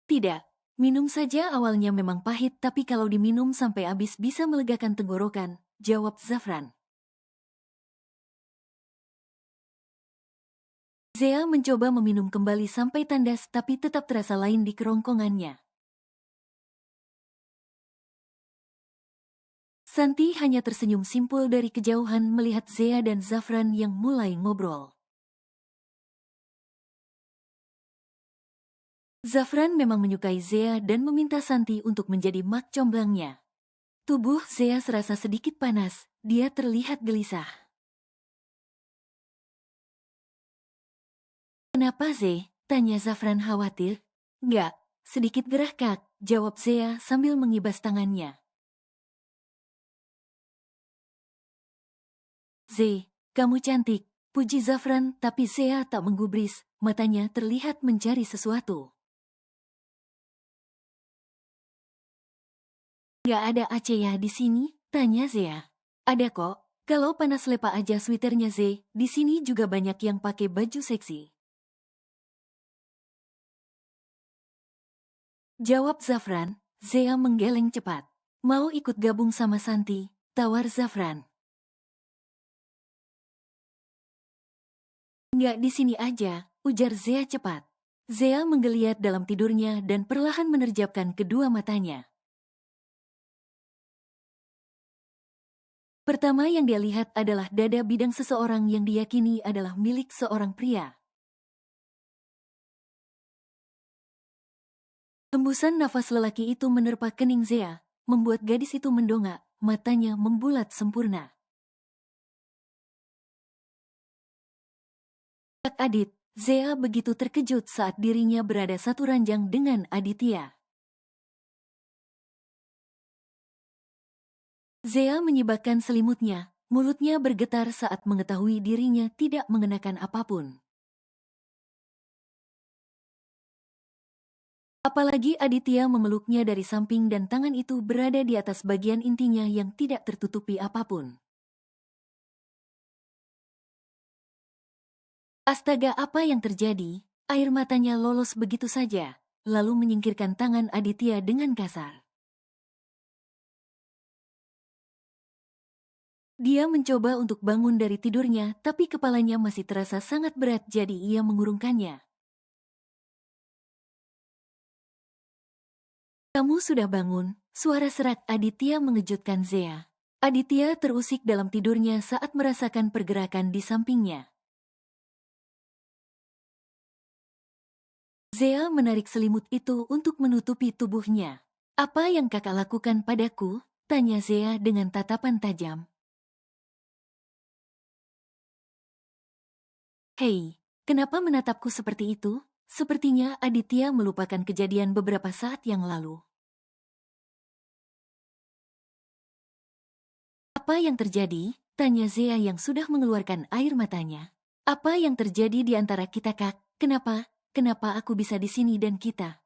Tidak. Minum saja awalnya memang pahit, tapi kalau diminum sampai habis bisa melegakan tenggorokan, jawab Zafran. Zea mencoba meminum kembali sampai tandas tapi tetap terasa lain di kerongkongannya. Santi hanya tersenyum simpul dari kejauhan melihat Zea dan Zafran yang mulai ngobrol. Zafran memang menyukai Zea dan meminta Santi untuk menjadi mak comblangnya. Tubuh Zea serasa sedikit panas, dia terlihat gelisah. Kenapa Zee? Tanya Zafran khawatir. Enggak, sedikit gerah Kak, jawab Zea sambil mengibas tangannya. Zee, kamu cantik, puji Zafran, tapi Zea tak menggubris, matanya terlihat mencari sesuatu. Gak ada Acea di sini? Tanya Zea. Ada kok, kalau panas lepa aja sweaternya Zee, di sini juga banyak yang pakai baju seksi. Jawab Zafran, Zea menggeleng cepat. Mau ikut gabung sama Santi, tawar Zafran. Nggak di sini aja, ujar Zea cepat. Zea menggeliat dalam tidurnya dan perlahan menerjapkan kedua matanya. Pertama yang dia lihat adalah dada bidang seseorang yang diyakini adalah milik seorang pria. Hembusan nafas lelaki itu menerpa kening Zea, membuat gadis itu mendongak, matanya membulat sempurna. Kak Adit, Zea begitu terkejut saat dirinya berada satu ranjang dengan Aditya. Zea menyibakkan selimutnya, mulutnya bergetar saat mengetahui dirinya tidak mengenakan apapun. Apalagi Aditya memeluknya dari samping dan tangan itu berada di atas bagian intinya yang tidak tertutupi apapun. Astaga, apa yang terjadi? Air matanya lolos begitu saja, lalu menyingkirkan tangan Aditya dengan kasar. Dia mencoba untuk bangun dari tidurnya, tapi kepalanya masih terasa sangat berat jadi ia mengurungkannya. Kamu sudah bangun, suara serak Aditya mengejutkan Zea. Aditya terusik dalam tidurnya saat merasakan pergerakan di sampingnya. Zea menarik selimut itu untuk menutupi tubuhnya. Apa yang kakak lakukan padaku? Tanya Zea dengan tatapan tajam. Hei, kenapa menatapku seperti itu? Sepertinya Aditya melupakan kejadian beberapa saat yang lalu. Apa yang terjadi? Tanya Zea yang sudah mengeluarkan air matanya. Apa yang terjadi di antara kita, Kak? Kenapa? Kenapa aku bisa di sini dan kita?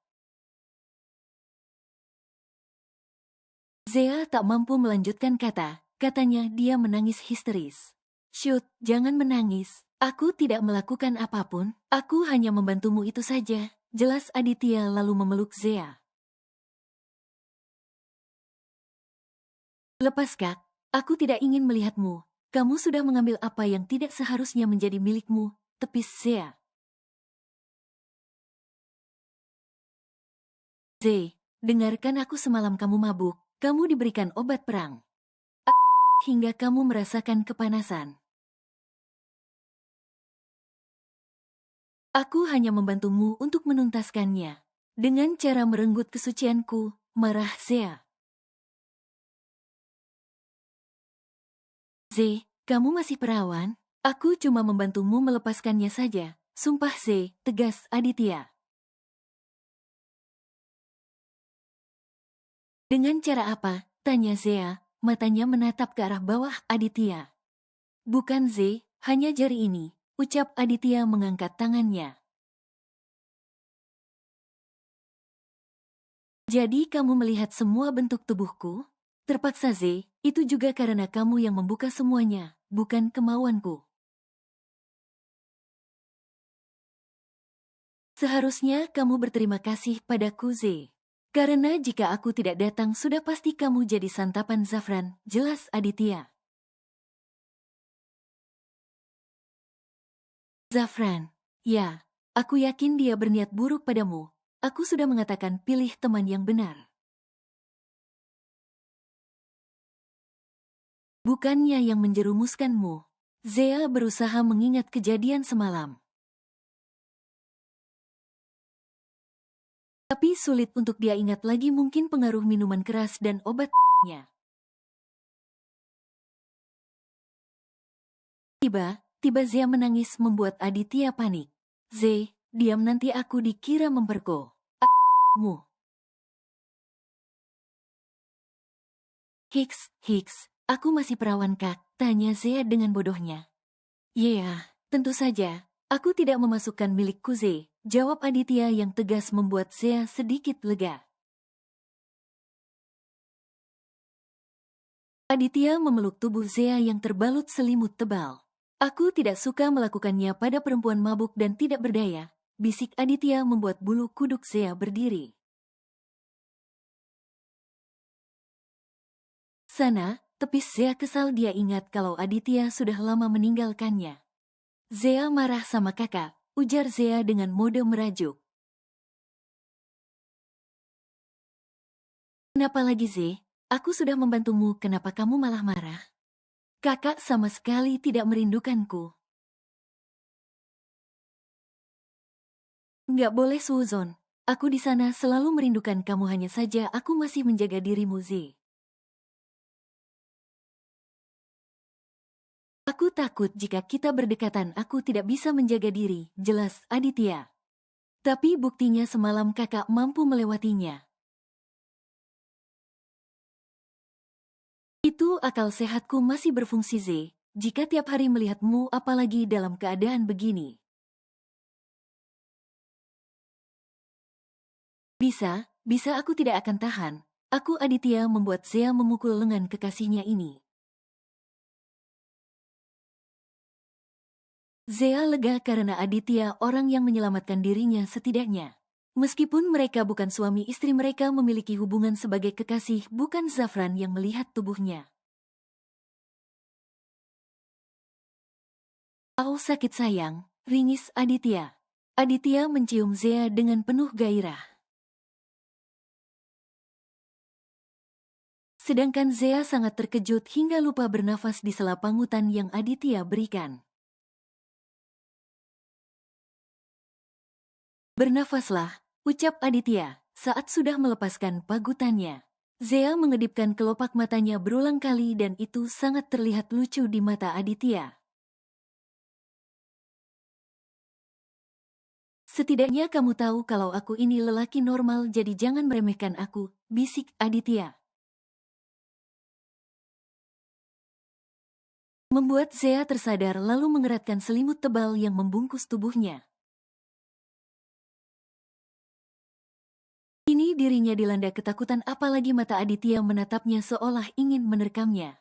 Zea tak mampu melanjutkan kata. Katanya dia menangis histeris. Shoot, jangan menangis. Aku tidak melakukan apapun. Aku hanya membantumu itu saja. Jelas Aditya lalu memeluk Zea. Lepas, Kak. Aku tidak ingin melihatmu. Kamu sudah mengambil apa yang tidak seharusnya menjadi milikmu. Tepis Zea. Dengarkan aku, semalam kamu mabuk. Kamu diberikan obat perang. Hingga kamu merasakan kepanasan. Aku hanya membantumu untuk menuntaskannya. Dengan cara merenggut kesucianku, marah Zea. Kamu masih perawan? Aku cuma membantumu melepaskannya saja. Sumpah tegas Aditya. Dengan cara apa? Tanya Zea, matanya menatap ke arah bawah Aditya. Bukan hanya jari ini, ucap Aditya mengangkat tangannya. Jadi kamu melihat semua bentuk tubuhku? Terpaksa itu juga karena kamu yang membuka semuanya, bukan kemauanku. Seharusnya kamu berterima kasih padaku karena jika aku tidak datang sudah pasti kamu jadi santapan Zafran, jelas Aditya. Zafran, ya, aku yakin dia berniat buruk padamu. Aku sudah mengatakan pilih teman yang benar. Bukannya yang menjerumuskanmu. Zea berusaha mengingat kejadian semalam. Tapi sulit untuk dia ingat lagi, mungkin pengaruh minuman keras dan obatnya. Tiba Zea menangis membuat Aditya panik. Diam, nanti aku dikira memperko. Mu. Hiks, aku masih perawan, Kak, tanya Zea dengan bodohnya. Tentu saja, aku tidak memasukkan milikku jawab Aditya yang tegas membuat Zea sedikit lega. Aditya memeluk tubuh Zea yang terbalut selimut tebal. Aku tidak suka melakukannya pada perempuan mabuk dan tidak berdaya, bisik Aditya membuat bulu kuduk Zea berdiri. Sana, tepis Zea kesal, dia ingat kalau Aditya sudah lama meninggalkannya. Zea marah sama kakak, ujar Zea dengan mode merajuk. Kenapa lagi Aku sudah membantumu, kenapa kamu malah marah? Kakak sama sekali tidak merindukanku. Nggak boleh suuzon. Aku di sana selalu merindukan kamu, hanya saja aku masih menjaga dirimu Aku takut jika kita berdekatan aku tidak bisa menjaga diri, jelas Aditya. Tapi buktinya semalam kakak mampu melewatinya. Itu akal sehatku masih berfungsi Z, jika tiap hari melihatmu apalagi dalam keadaan begini. Bisa aku tidak akan tahan. Aku Aditya membuat Zea memukul lengan kekasihnya ini. Zea lega karena Aditya orang yang menyelamatkan dirinya setidaknya. Meskipun mereka bukan suami istri, mereka memiliki hubungan sebagai kekasih, bukan Zafran yang melihat tubuhnya. "Au sakit sayang," ringis Aditya. Aditya mencium Zea dengan penuh gairah. Sedangkan Zea sangat terkejut hingga lupa bernafas di sela pangutan yang Aditya berikan. "Bernafaslah," ucap Aditya, saat sudah melepaskan pagutannya. Zea mengedipkan kelopak matanya berulang kali dan itu sangat terlihat lucu di mata Aditya. "Setidaknya kamu tahu kalau aku ini lelaki normal, jadi jangan meremehkan aku," bisik Aditya. Membuat Zea tersadar lalu mengeratkan selimut tebal yang membungkus tubuhnya. Kini dirinya dilanda ketakutan, apalagi mata Aditya menatapnya seolah ingin menerkamnya.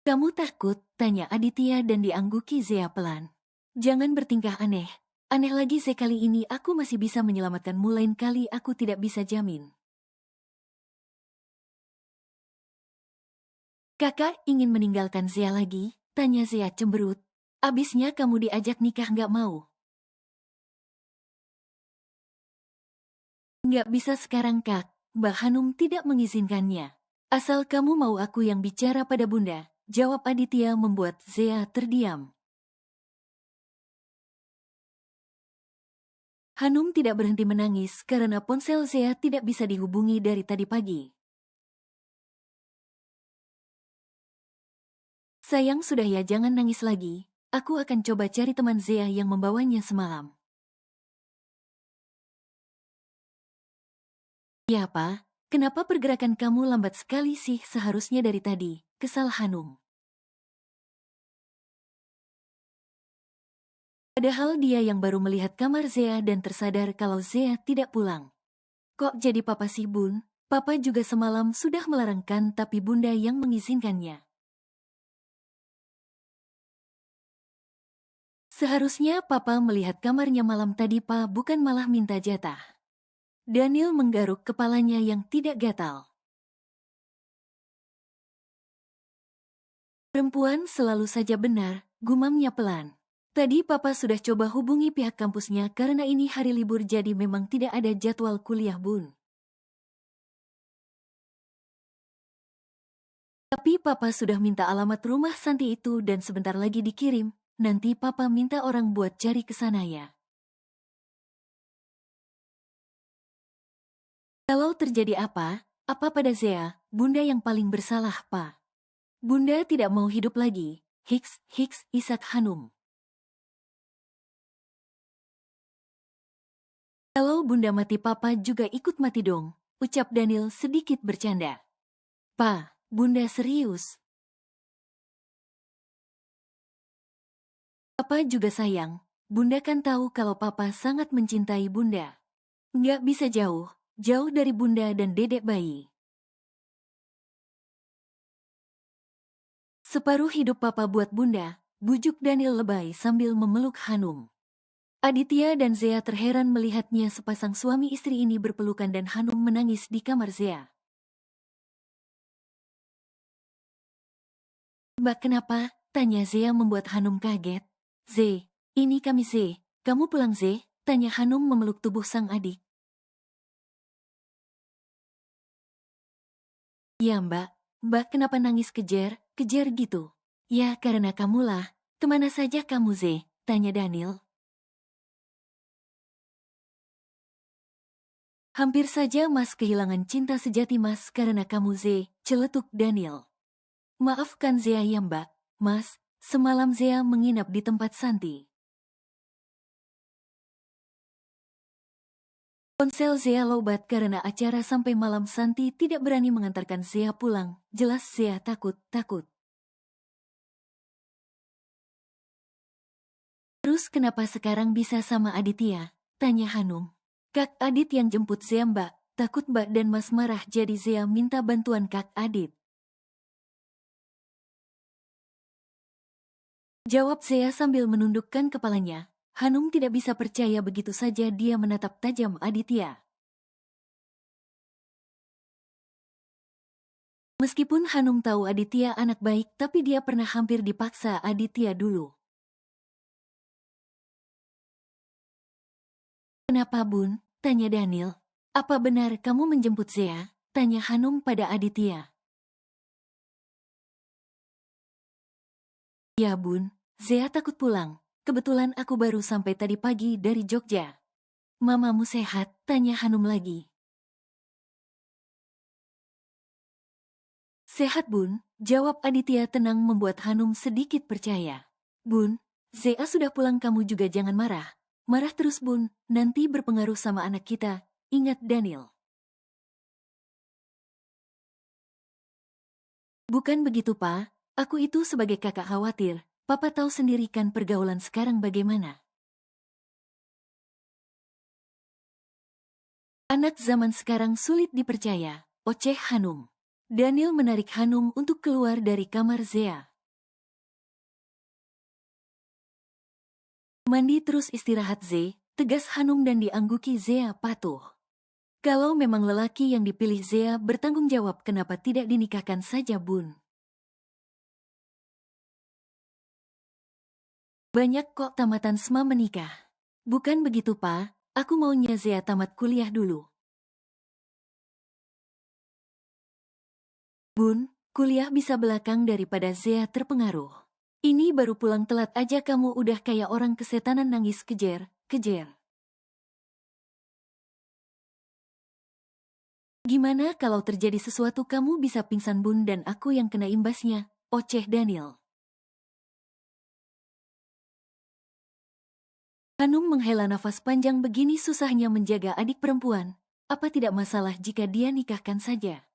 "Kamu takut?" tanya Aditya dan diangguki Zea pelan. "Jangan bertingkah aneh. Aneh lagi sekali ini aku masih bisa menyelamatkanmu, lain kali aku tidak bisa jamin." "Kakak ingin meninggalkan Zea lagi?" tanya Zea cemberut. "Abisnya kamu diajak nikah nggak mau?" "Nggak bisa sekarang Kak, Mbak Hanum tidak mengizinkannya. Asal kamu mau aku yang bicara pada Bunda," jawab Aditya membuat Zea terdiam. Hanum tidak berhenti menangis karena ponsel Zea tidak bisa dihubungi dari tadi pagi. "Sayang sudah ya, jangan nangis lagi. Aku akan coba cari teman Zea yang membawanya semalam." "Ya Pak, kenapa pergerakan kamu lambat sekali sih, seharusnya dari tadi," kesal Hanum. Padahal dia yang baru melihat kamar Zea dan tersadar kalau Zea tidak pulang. "Kok jadi Papa sih Bun? Papa juga semalam sudah melarangkan tapi Bunda yang mengizinkannya." "Seharusnya Papa melihat kamarnya malam tadi Pa, bukan malah minta jatah." Daniel menggaruk kepalanya yang tidak gatal. "Perempuan selalu saja benar," gumamnya pelan. "Tadi Papa sudah coba hubungi pihak kampusnya karena ini hari libur, jadi memang tidak ada jadwal kuliah Bun. Tapi Papa sudah minta alamat rumah Santi itu dan sebentar lagi dikirim. Nanti Papa minta orang buat cari ke sana ya." "Kalau terjadi apa pada Zea, Bunda yang paling bersalah, Pa. Bunda tidak mau hidup lagi." Hiks isak Hanum. "Kalau Bunda mati, Papa juga ikut mati dong," ucap Daniel sedikit bercanda. "Pa, Bunda serius. Papa juga sayang. Bunda kan tahu kalau Papa sangat mencintai Bunda. Nggak bisa jauh dari Bunda dan dedek bayi. Separuh hidup Papa buat Bunda," bujuk Daniel lebay sambil memeluk Hanum. Aditya dan Zea terheran melihatnya sepasang suami istri ini berpelukan dan Hanum menangis di kamar Zea. "Mbak kenapa?" tanya Zea membuat Hanum kaget. "Z, ini kami Z. Kamu pulang Z?" tanya Hanum memeluk tubuh sang adik. "Ya Mbak. Mbak kenapa nangis kejar gitu?" "Ya karena kamulah. Kemana saja kamu Z?" tanya Daniel. "Hampir saja Mas kehilangan cinta sejati Mas karena kamu Z," celetuk Daniel. "Maafkan Zea ya Mbak. Mas, semalam Zea menginap di tempat Santi." Ponsel Zea lobat karena acara sampai malam. Santi tidak berani mengantarkan Zea pulang. Jelas Zea takut. Terus kenapa sekarang bisa sama Aditya? Tanya Hanum. Kak Adit yang jemput Zea mbak. Takut mbak dan mas marah jadi Zea minta bantuan Kak Adit. Jawab Zea sambil menundukkan kepalanya. Hanum tidak bisa percaya begitu saja dia menatap tajam Aditya. Meskipun Hanum tahu Aditya anak baik, tapi dia pernah hampir dipaksa Aditya dulu. Kenapa Bun? Tanya Daniel. Apa benar kamu menjemput Zea? Tanya Hanum pada Aditya. Ya Bun, Zea takut pulang. Kebetulan aku baru sampai tadi pagi dari Jogja. Mamamu sehat? Tanya Hanum lagi. Sehat Bun, jawab Aditya tenang membuat Hanum sedikit percaya. Bun, Zea sudah pulang, kamu juga jangan marah. Marah terus Bun, nanti berpengaruh sama anak kita. Ingat Daniel. Bukan begitu Pak, aku itu sebagai kakak khawatir. Papa tahu sendiri kan pergaulan sekarang bagaimana. Anak zaman sekarang sulit dipercaya, oceh Hanum. Daniel menarik Hanum untuk keluar dari kamar Zea. Mandi terus istirahat Ze, tegas Hanum dan diangguki Zea patuh. Kalau memang lelaki yang dipilih Zea bertanggung jawab, kenapa tidak dinikahkan saja Bun? Banyak kok tamatan SMA menikah. Bukan begitu Pak, aku maunya Zea tamat kuliah dulu. Bun, kuliah bisa belakang daripada Zea terpengaruh. Ini baru pulang telat aja kamu udah kayak orang kesetanan nangis kejer. Gimana kalau terjadi sesuatu, kamu bisa pingsan Bun dan aku yang kena imbasnya, oceh Daniel. Hanum menghela nafas panjang, begini susahnya menjaga adik perempuan. Apa tidak masalah jika dia nikahkan saja?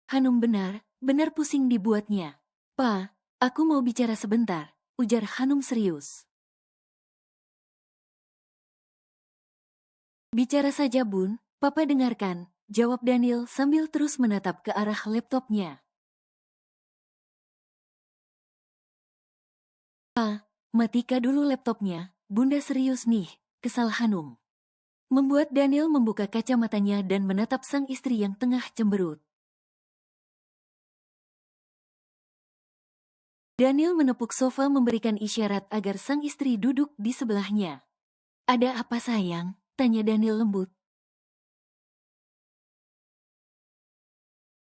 Hanum benar pusing dibuatnya. Pa, aku mau bicara sebentar, ujar Hanum serius. Bicara saja Bun, Papa dengarkan, jawab Daniel sambil terus menatap ke arah laptopnya. Pa, matika dulu laptopnya, Bunda serius nih, kesal Hanum. Membuat Daniel membuka kacamatanya dan menatap sang istri yang tengah cemberut. Daniel menepuk sofa memberikan isyarat agar sang istri duduk di sebelahnya. Ada apa sayang? Tanya Daniel lembut.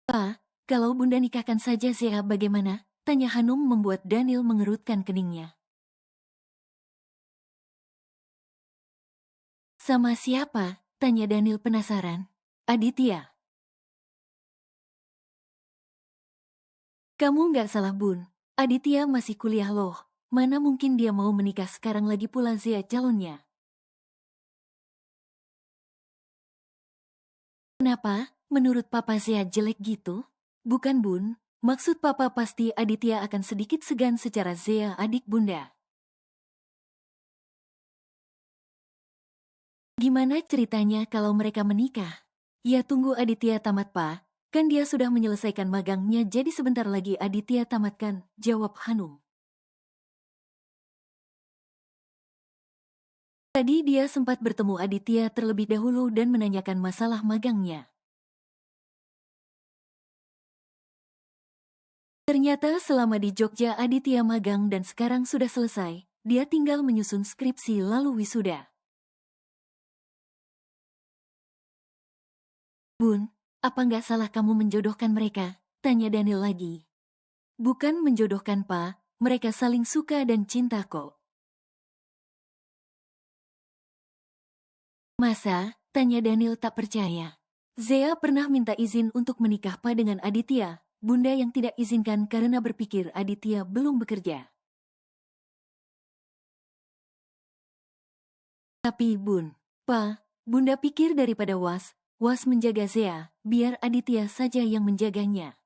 Pa, kalau Bunda nikahkan saja Zea bagaimana? Tanya Hanum membuat Daniel mengerutkan keningnya. Sama siapa? Tanya Daniel penasaran. Aditya. Kamu nggak salah Bun. Aditya masih kuliah loh. Mana mungkin dia mau menikah sekarang, lagi pula Zea calonnya. Kenapa? Menurut Papa Zea jelek gitu? Bukan Bun. Maksud Papa pasti Aditya akan sedikit segan secara Zea adik Bunda. Gimana ceritanya kalau mereka menikah? Ya tunggu Aditya tamat Pa. Kan dia sudah menyelesaikan magangnya, jadi sebentar lagi Aditya tamatkan, jawab Hanum. Tadi dia sempat bertemu Aditya terlebih dahulu dan menanyakan masalah magangnya. Ternyata selama di Jogja Aditya magang dan sekarang sudah selesai, dia tinggal menyusun skripsi lalu wisuda. Bun, apa nggak salah kamu menjodohkan mereka? Tanya Daniel lagi. Bukan menjodohkan Pa, mereka saling suka dan cinta kok. Masa? Tanya Daniel tak percaya. Zea pernah minta izin untuk menikah Pa dengan Aditya, Bunda yang tidak izinkan karena berpikir Aditya belum bekerja. Tapi Bunda pikir daripada Was menjaga Zea, biar Aditya saja yang menjaganya.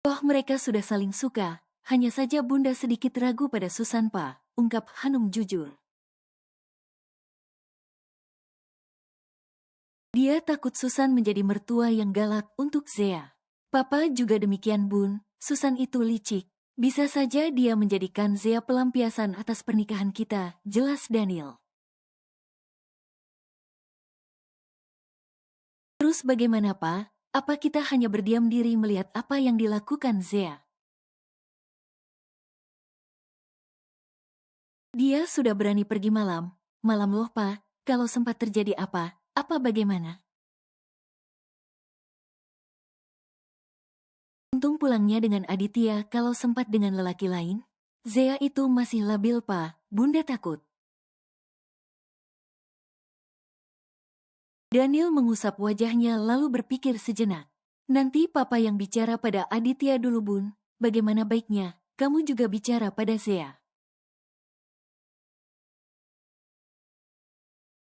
Toh mereka sudah saling suka, hanya saja Bunda sedikit ragu pada Susan Pa, ungkap Hanum jujur. Dia takut Susan menjadi mertua yang galak untuk Zea. Papa juga demikian Bun, Susan itu licik. Bisa saja dia menjadikan Zea pelampiasan atas pernikahan kita, jelas Daniel. Terus bagaimana Pa? Apa kita hanya berdiam diri melihat apa yang dilakukan Zea? Dia sudah berani pergi malam loh Pa, kalau sempat terjadi apa bagaimana? Untung pulangnya dengan Aditya, kalau sempat dengan lelaki lain. Zea itu masih labil Pa, Bunda takut. Daniel mengusap wajahnya lalu berpikir sejenak. Nanti Papa yang bicara pada Aditya dulu Bun, bagaimana baiknya, kamu juga bicara pada Zea.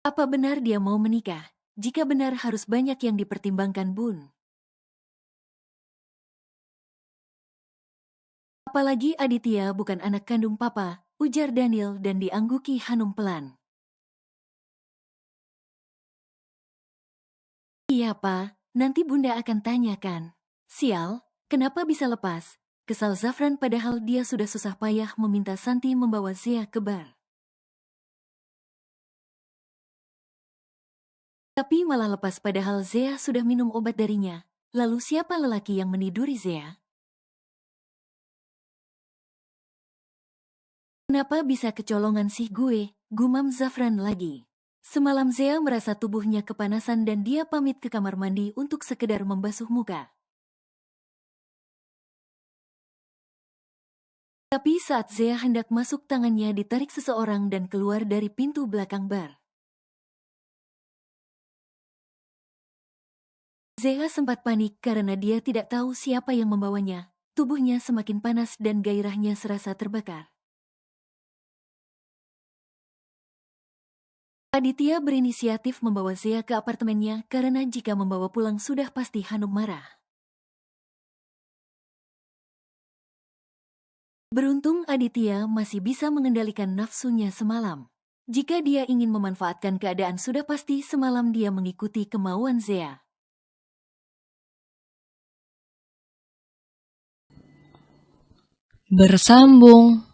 Apa benar dia mau menikah? Jika benar harus banyak yang dipertimbangkan Bun. Apalagi Aditya bukan anak kandung Papa, ujar Daniel dan diangguki Hanum pelan. Iya Pa, nanti Bunda akan tanyakan. Sial, kenapa bisa lepas? Kesal Zafran padahal dia sudah susah payah meminta Santi membawa Zea ke bar. Tapi malah lepas padahal Zea sudah minum obat darinya. Lalu siapa lelaki yang meniduri Zea? Kenapa bisa kecolongan sih gue? Gumam Zafran lagi. Semalam Zea merasa tubuhnya kepanasan dan dia pamit ke kamar mandi untuk sekedar membasuh muka. Tapi saat Zea hendak masuk tangannya ditarik seseorang dan keluar dari pintu belakang bar. Zea sempat panik karena dia tidak tahu siapa yang membawanya. Tubuhnya semakin panas dan gairahnya serasa terbakar. Aditya berinisiatif membawa Zea ke apartemennya karena jika membawa pulang sudah pasti Hanum marah. Beruntung Aditya masih bisa mengendalikan nafsunya semalam. Jika dia ingin memanfaatkan keadaan sudah pasti semalam dia mengikuti kemauan Zea. Bersambung.